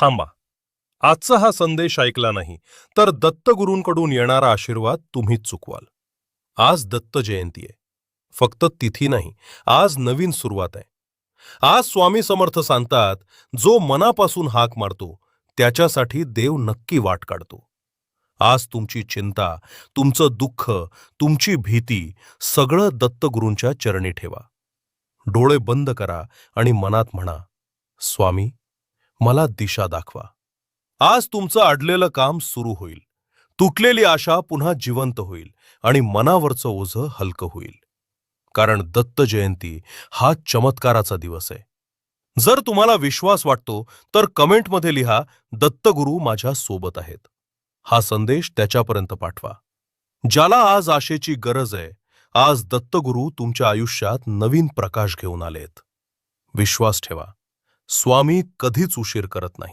थांबा. आजचा हा संदेश ऐकला नाही तर दत्तगुरूंकडून येणारा आशीर्वाद तुम्हीच चुकवाल. आज दत्त जयंती आहे. फक्त तिथी नाही, आज नवीन सुरुवात आहे. आज स्वामी समर्थ सांगतात, जो मनापासून हाक मारतो त्याच्यासाठी देव नक्की वाट काढतो. आज तुमची चिंता, तुमचं दुःख, तुमची भीती सगळं दत्तगुरूंच्या चरणी ठेवा. डोळे बंद करा आणि मनात म्हणा, स्वामी, मला दिशा दाखवा. आज तुमचं अडलेलं काम सुरू होईल. तुटलेली आशा पुन्हा जिवंत होईल आणि मनावरचं ओझं हलकं होईल. कारण दत्त जयंती हा चमत्काराचा दिवस आहे. जर तुम्हाला विश्वास वाटतो तर कमेंटमध्ये लिहा, दत्तगुरू माझ्या सोबत आहेत. हा संदेश त्याच्यापर्यंत पाठवा ज्याला आज आशेची गरज आहे. आज दत्तगुरू तुमच्या आयुष्यात नवीन प्रकाश घेऊन आलेत. विश्वास ठेवा, स्वामी कधीच उशीर करत नाहीत.